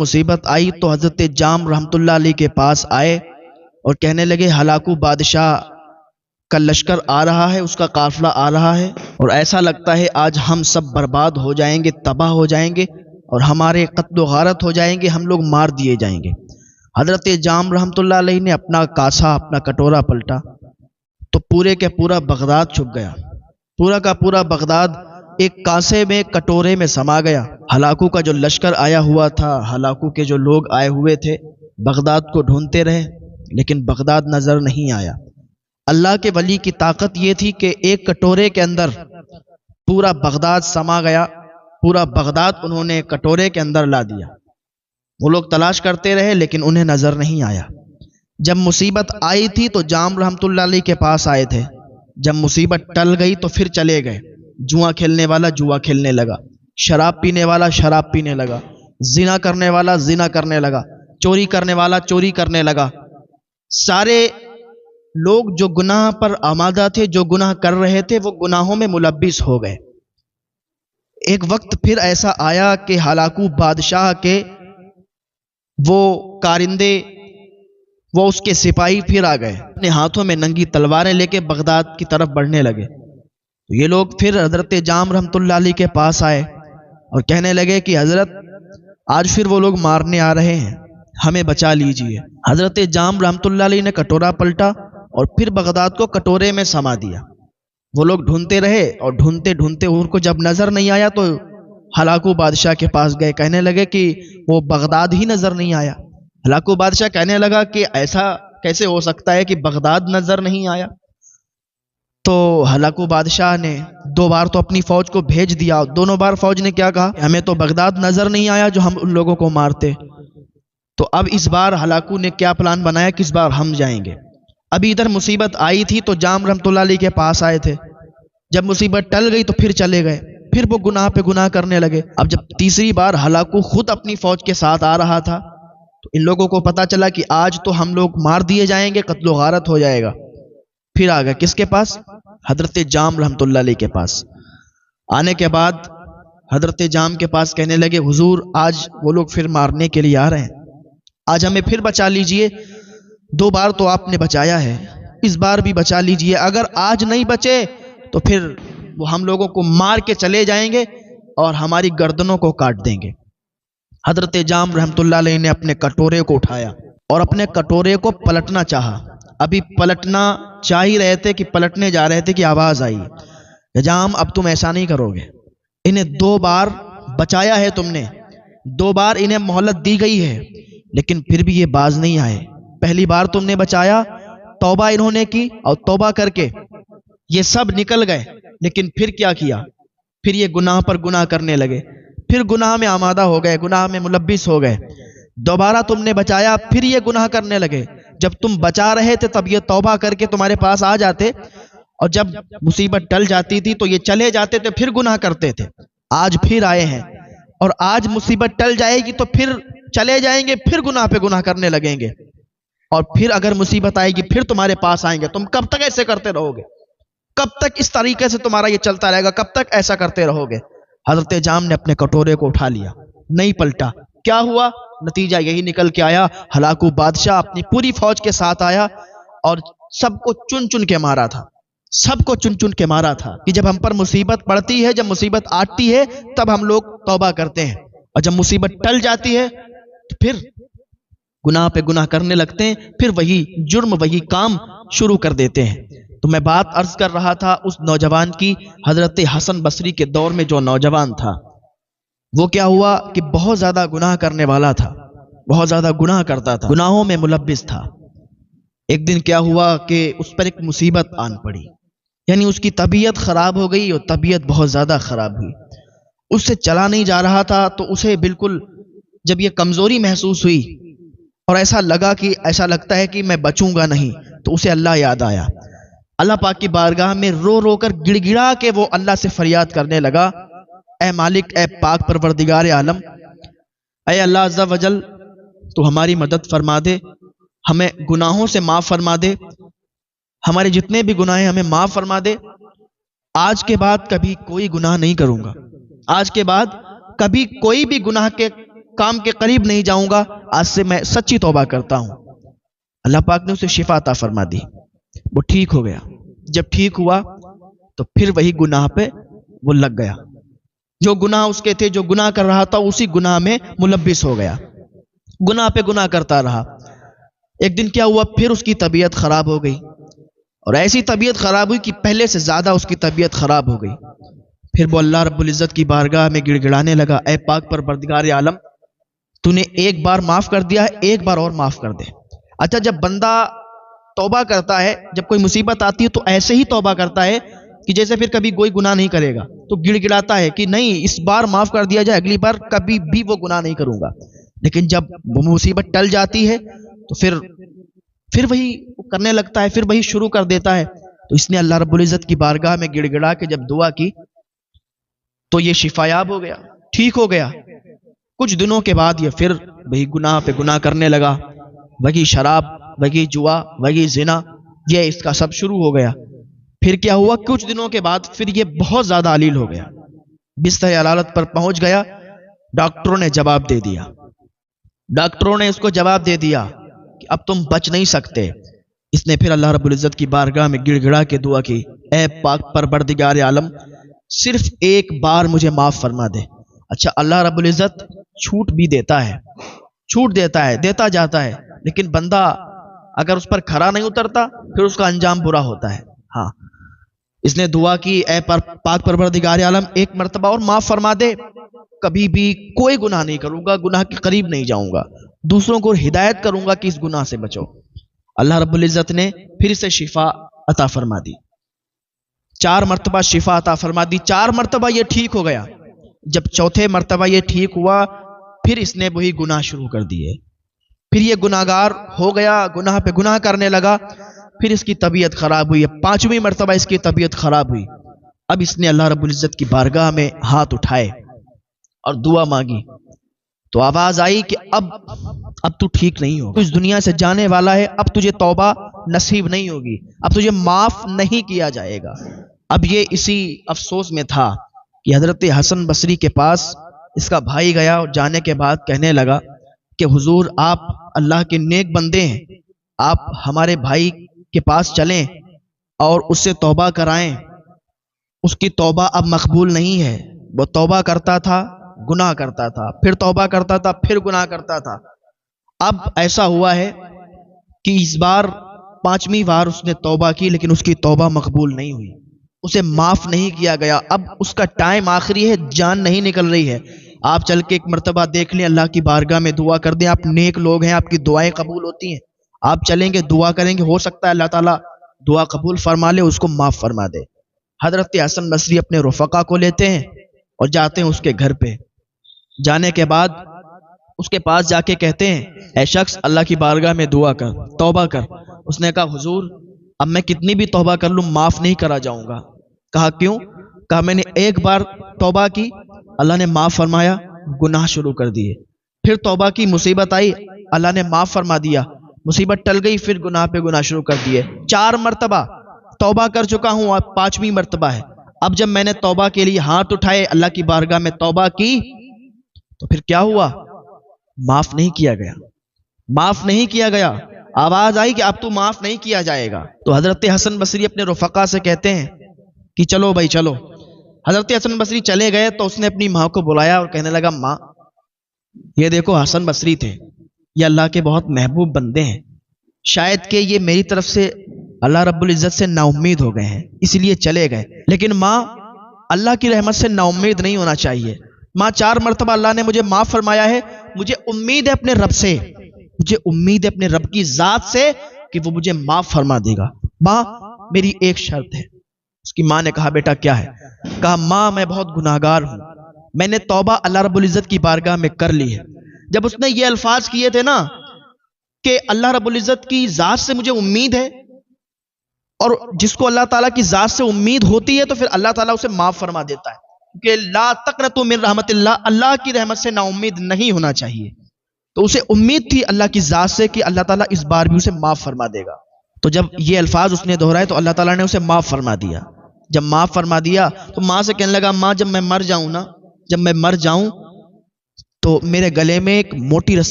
مصیبت آئی تو حضرت جام رحمت اللہ علیہ کے پاس آئے اور کہنے لگے ہلاکو بادشاہ کا لشکر آ رہا ہے، اس کا قافلہ آ رہا ہے، اور ایسا لگتا ہے آج ہم سب برباد ہو جائیں گے، تباہ ہو جائیں گے، اور ہمارے قتل و غارت ہو جائیں گے، ہم لوگ مار دیے جائیں گے۔ حضرت جام رحمت اللہ علیہ نے اپنا کاسا، اپنا کٹورا پلٹا تو پورے کے پورا بغداد چھپ گیا، پورا کا پورا بغداد ایک کاسے میں، کٹورے میں سما گیا۔ ہلاکو کا جو لشکر آیا ہوا تھا، ہلاکو کے جو لوگ آئے ہوئے تھے، بغداد کو ڈھونڈتے رہے لیکن بغداد نظر نہیں آیا۔ اللہ کے ولی کی طاقت یہ تھی کہ ایک کٹورے کے اندر پورا بغداد سما گیا، پورا بغداد انہوں نے کٹورے کے اندر لا دیا۔ وہ لوگ تلاش کرتے رہے لیکن انہیں نظر نہیں آیا۔ جب مصیبت آئی تھی تو جام رحمت اللہ علیہ کے پاس آئے تھے، جب مصیبت ٹل گئی تو پھر چلے گئے۔ جوا کھیلنے والا جوا کھیلنے لگا، شراب پینے والا شراب پینے لگا، زنا کرنے والا زنا کرنے لگا، چوری کرنے والا چوری کرنے لگا۔ سارے لوگ جو گناہ پر آمادہ تھے، جو گناہ کر رہے تھے، وہ گناہوں میں ملبس ہو گئے۔ ایک وقت پھر ایسا آیا کہ ہلاکو بادشاہ کے وہ کارندے، وہ اس کے سپاہی پھر آ گئے، اپنے ہاتھوں میں ننگی تلواریں لے کے بغداد کی طرف بڑھنے لگے۔ تو یہ لوگ پھر حضرت جام رحمت اللہ علیہ کے پاس آئے اور کہنے لگے کہ حضرت آج پھر وہ لوگ مارنے آ رہے ہیں، ہمیں بچا لیجئے۔ حضرت جام رحمت اللہ علیہ نے کٹورا پلٹا اور پھر بغداد کو کٹورے میں سما دیا۔ وہ لوگ ڈھونڈتے رہے اور ڈھونڈتے ڈھونڈتے ان کو جب نظر نہیں آیا تو ہلاکو بادشاہ کے پاس گئے، کہنے لگے کہ وہ بغداد ہی نظر نہیں آیا۔ ہلاکو بادشاہ کہنے لگا کہ ایسا کیسے ہو سکتا ہے کہ بغداد نظر نہیں آیا؟ تو ہلاکو بادشاہ نے 2 بار تو اپنی فوج کو بھیج دیا، دونوں بار فوج نے کیا کہا؟ ہمیں تو بغداد نظر نہیں آیا جو ہم ان لوگوں کو مارتے۔ تو اب اس بار ہلاکو نے کیا پلان بنایا کہ اس بار ہم جائیں گے۔ ابھی ادھر مصیبت آئی تھی تو جام رحمت اللہ علیہ کے پاس آئے تھے، جب مصیبت ٹل گئی تو پھر چلے گئے، پھر وہ گناہ پہ گناہ کرنے لگے۔ اب جب تیسری بار ہلاکو خود اپنی فوج کے ساتھ آ رہا تھا تو ان لوگوں کو پتا چلا کہ آج تو ہم لوگ مار دیے جائیں گے، قتل و غارت ہو جائے گا۔ پھر آ گئے کس کے پاس؟ حضرت جام رحمت اللہ علیہ کے پاس۔ آنے کے بعد حضرت جام کے پاس کہنے لگے حضور آج وہ لوگ پھر مارنے کے لیے آ رہے ہیں، آج ہمیں پھر بچا لیجئے۔ 2 بار تو آپ نے بچایا ہے، اس بار بھی بچا لیجئے، اگر آج نہیں بچے تو پھر وہ ہم لوگوں کو مار کے چلے جائیں گے اور ہماری گردنوں کو کاٹ دیں گے۔ حضرت جام رحمت اللہ علیہ نے اپنے کٹورے کو اٹھایا اور اپنے کٹورے کو پلٹنا چاہا۔ ابھی پلٹنا چاہ ہی رہے تھے کہ پلٹنے جا رہے تھے کہ آواز آئی، جام اب تم ایسا نہیں کرو گے، انہیں 2 بار بچایا ہے تم نے، 2 بار انہیں مہلت دی گئی ہے لیکن پھر بھی یہ باز نہیں آئے۔ پہلی بار تم نے بچایا، توبہ انہوں نے کی اور توبہ کر کے یہ سب نکل گئے، لیکن پھر کیا کیا؟ پھر یہ گناہ پر گناہ کرنے لگے، پھر گناہ میں آمادہ ہو گئے، گناہ میں ملبس ہو گئے۔ دوبارہ تم نے بچایا، پھر یہ گناہ کرنے لگے۔ جب تم بچا رہے تھے تب یہ توبہ کر کے تمہارے پاس آ جاتے، اور جب مصیبت ٹل جاتی تھی تو یہ چلے جاتے تھے، پھر گناہ کرتے تھے۔ آج پھر آئے ہیں اور آج مصیبت ٹل جائے گی تو پھر چلے جائیں گے، پھر گناہ پہ گناہ کرنے لگیں گے، اور پھر اگر مصیبت آئے گی پھر تمہارے پاس آئیں گے۔ تم کب تک ایسے کرتے رہو گے؟ کب تک اس طریقے سے تمہارا یہ چلتا رہے گا؟ کب تک ایسا کرتے رہو گے؟ حضرت جام نے اپنے کٹورے کو اٹھا لیا، نہیں پلٹا۔ کیا ہوا؟ نتیجہ یہی نکل کے آیا، ہلاکو بادشاہ اپنی پوری فوج کے ساتھ آیا اور سب کو چن چن کے مارا تھا، سب کو چن چن کے مارا تھا کہ جب ہم پر مصیبت پڑتی ہے، جب مصیبت آتی ہے تب ہم لوگ توبہ کرتے ہیں، اور جب مصیبت ٹل جاتی ہے تو پھر گناہ پہ گناہ کرنے لگتے ہیں، پھر وہی جرم وہی کام شروع کر دیتے ہیں۔ تو میں بات عرض کر رہا تھا اس نوجوان کی، حضرت حسن بصری کے دور میں جو نوجوان تھا وہ کیا ہوا کہ بہت زیادہ گناہ کرنے والا تھا، بہت زیادہ گناہ کرتا تھا، گناہوں میں ملبس تھا۔ ایک دن کیا ہوا کہ اس پر ایک مصیبت آن پڑی، یعنی اس کی طبیعت خراب ہو گئی، اور طبیعت بہت زیادہ خراب ہوئی، اس سے چلا نہیں جا رہا تھا۔ تو اسے بالکل جب یہ کمزوری محسوس ہوئی اور ایسا لگا کہ ایسا لگتا ہے کہ میں بچوں گا نہیں، تو اسے اللہ یاد آیا۔ اللہ پاک کی بارگاہ میں رو رو کر گڑ گڑا کے وہ اللہ سے فریاد کرنے لگا، اے مالک، اے پاک پروردگار عالم، اے اللہ عز و جل، تو ہماری مدد فرما دے، ہمیں گناہوں سے معاف فرما دے، ہمارے جتنے بھی گناہ ہیں ہمیں معاف فرما دے۔ آج کے بعد کبھی کوئی گناہ نہیں کروں گا، آج کے بعد کبھی کوئی بھی گناہ کے کام کے قریب نہیں جاؤں گا، آج سے میں سچی توبہ کرتا ہوں۔ اللہ پاک نے اسے شفا عطا فرما دی، وہ ٹھیک ہو گیا۔ جب ٹھیک ہوا تو پھر وہی گناہ پہ وہ لگ گیا، جو گناہ اس کے تھے، جو گناہ کر رہا تھا اسی گناہ میں ملبس ہو گیا، گناہ پہ گناہ کرتا رہا۔ ایک دن کیا ہوا، پھر اس کی طبیعت خراب ہو گئی، اور ایسی طبیعت خراب ہوئی کہ پہلے سے زیادہ اس کی طبیعت خراب ہو گئی۔ پھر وہ اللہ رب العزت کی بارگاہ میں گڑ گڑانے لگا، اے پاک پروردگار عالم، تو نے ایک بار معاف کر دیا ہے، ایک بار اور معاف کر دے۔ اچھا، جب بندہ توبہ کرتا ہے، جب کوئی مصیبت آتی ہے تو ایسے ہی توبہ کرتا ہے کہ جیسے پھر کبھی کوئی گناہ نہیں کرے گا، تو گڑ گڑاتا ہے کہ نہیں، اس بار معاف کر دیا جائے، اگلی بار کبھی بھی وہ گناہ نہیں کروں گا۔ لیکن جب وہ مصیبت ٹل جاتی ہے تو پھر وہی کرنے لگتا ہے، پھر وہی شروع کر دیتا ہے۔ تو اس نے اللہ رب العزت کی بارگاہ میں گڑ گڑا کے جب دعا کی تو یہ شفا یاب ہو گیا، ٹھیک ہو گیا۔ کچھ دنوں کے بعد یہ پھر وہی گناہ پہ گناہ کرنے لگا، وہی شراب، وہی جوا، وہی زنا، یہ اس کا سب شروع ہو گیا۔ پھر کیا ہوا، کچھ دنوں کے بعد پھر یہ بہت زیادہ علیل ہو گیا، بستر عدالت پر پہنچ گیا۔ ڈاکٹروں نے جواب دے دیا، ڈاکٹروں نے اس کو جواب دے دیا کہ اب تم بچ نہیں سکتے۔ اس نے پھر اللہ رب العزت کی بارگاہ میں گڑ گڑا کے دعا کی، اے پاک پروردگار عالم، صرف ایک بار مجھے معاف فرما دے۔ اچھا، اللہ رب العزت چھوٹ بھی دیتا ہے، چھوٹ دیتا ہے، دیتا جاتا ہے، لیکن بندہ اگر اس پر کھرا نہیں اترتا پھر اس کا انجام برا ہوتا ہے۔ ہاں، اس نے دعا کی، اے پاک پروردگار عالم، ایک مرتبہ اور معاف فرما دے، کبھی بھی کوئی گناہ نہیں کروں گا، گناہ کے قریب نہیں جاؤں گا، دوسروں کو ہدایت کروں گا کہ اس گناہ سے بچو۔ اللہ رب العزت نے پھر سے شفا عطا فرما دی، 4 مرتبہ شفا عطا فرما دی، 4 مرتبہ یہ ٹھیک ہو گیا۔ جب چوتھے مرتبہ یہ ٹھیک ہوا پھر اس نے وہی گناہ شروع کر دیے، پھر یہ گناہگار ہو گیا، گناہ پہ گناہ کرنے لگا، پھر اس کی طبیعت خراب ہوئی، 5ویں مرتبہ اس کی طبیعت خراب ہوئی۔ اب اس نے اللہ رب العزت کی بارگاہ میں ہاتھ اٹھائے اور دعا مانگی تو آواز آئی کہ اب تو ٹھیک نہیں ہو، تو اس دنیا سے جانے والا ہے، اب تجھے توبہ نصیب نہیں ہوگی، اب تجھے معاف نہیں کیا جائے گا۔ اب یہ اسی افسوس میں تھا کہ حضرت حسن بصری کے پاس اس کا بھائی گیا، اور جانے کے بعد کہنے لگا کہ حضور، آپ اللہ کے نیک بندے ہیں، آپ ہمارے بھائی کے پاس چلیں اور اس سے توبہ کرائیں، اس کی توبہ اب مقبول نہیں ہے، وہ توبہ کرتا تھا، گناہ کرتا تھا، پھر توبہ کرتا تھا، پھر گناہ کرتا تھا۔ اب ایسا ہوا ہے کہ اس بار 5ویں بار اس نے توبہ کی، لیکن اس کی توبہ مقبول نہیں ہوئی، اسے معاف نہیں کیا گیا۔ اب اس کا ٹائم آخری ہے، جان نہیں نکل رہی ہے۔ آپ چل کے ایک مرتبہ دیکھ لیں، اللہ کی بارگاہ میں دعا کر دیں، آپ نیک لوگ ہیں، آپ کی دعائیں قبول ہوتی ہیں، آپ چلیں گے، دعا کریں گے، ہو سکتا ہے اللہ تعالیٰ دعا قبول فرما لے، اس کو معاف فرما دے۔ حضرت حسن بصری اپنے رفقا کو لیتے ہیں اور جاتے ہیں اس کے گھر پہ۔ جانے کے بعد اس کے پاس جا کے کہتے ہیں، اے شخص، اللہ کی بارگاہ میں دعا کر، توبہ کر۔ اس نے کہا، حضور، اب میں کتنی بھی توبہ کر لوں معاف نہیں کرا جاؤں گا۔ کہا، کیوں؟ کہا، میں نے ایک بار توبہ کی، اللہ نے معاف فرمایا، گناہ شروع کر دیے، پھر توبہ کی، مصیبت آئی، اللہ نے معاف فرما دیا، مصیبت ٹل گئی، پھر گناہ پہ گناہ شروع کر دیے۔ 4 مرتبہ توبہ کر چکا ہوں، اب 5ویں مرتبہ ہے۔ اب جب میں نے توبہ کے لیے ہاتھ اٹھائے، اللہ کی بارگاہ میں توبہ کی، تو پھر کیا ہوا؟ معاف نہیں کیا گیا، معاف نہیں کیا گیا۔ آواز آئی کہ اب تو معاف نہیں کیا جائے گا۔ تو حضرت حسن بصری اپنے رفقا سے کہتے ہیں کہ چلو بھائی چلو۔ حضرت حسن بصری چلے گئے تو اس نے اپنی ماں کو بلایا اور کہنے لگا، ماں، یہ دیکھو حسن بصری تھے، یہ اللہ کے بہت محبوب بندے ہیں، شاید کہ یہ میری طرف سے اللہ رب العزت سے نا امید ہو گئے ہیں، اس لیے چلے گئے، لیکن ماں، اللہ کی رحمت سے نا امید نہیں ہونا چاہیے۔ ماں، 4 مرتبہ اللہ نے مجھے معاف فرمایا ہے، مجھے امید ہے اپنے رب سے، مجھے امید ہے اپنے رب کی ذات سے کہ وہ مجھے معاف فرما دے گا۔ ماں، میری ایک شرط ہے۔ اس کی ماں نے کہا، بیٹا کیا ہے؟ کہا، ماں، میں بہت گناہگار ہوں، میں نے توبہ اللہ رب العزت کی بارگاہ میں کر لی ہے۔ جب اس نے یہ الفاظ کیے تھے نا کہ اللہ رب العزت کی ذات سے مجھے امید ہے، اور جس کو اللہ تعالیٰ کی ذات سے امید ہوتی ہے تو پھر اللہ تعالیٰ اسے معاف فرما دیتا ہے، کہ لا تقنطوا من رحمت اللہ، اللہ کی رحمت سے نا امید نہیں ہونا چاہیے۔ تو اسے امید تھی اللہ کی ذات سے کہ اللہ تعالیٰ اس بار بھی اسے معاف فرما دے گا۔ تو جب یہ الفاظ اس نے دہرائے تو اللہ تعالیٰ نے اسے معاف فرما دیا۔ جب معاف فرما دیا تو ماں سے کہنے لگا، ماں، جب میں مر جاؤں نا، جب میں مر جاؤں تو میرے گلے میں ایک موٹی رسی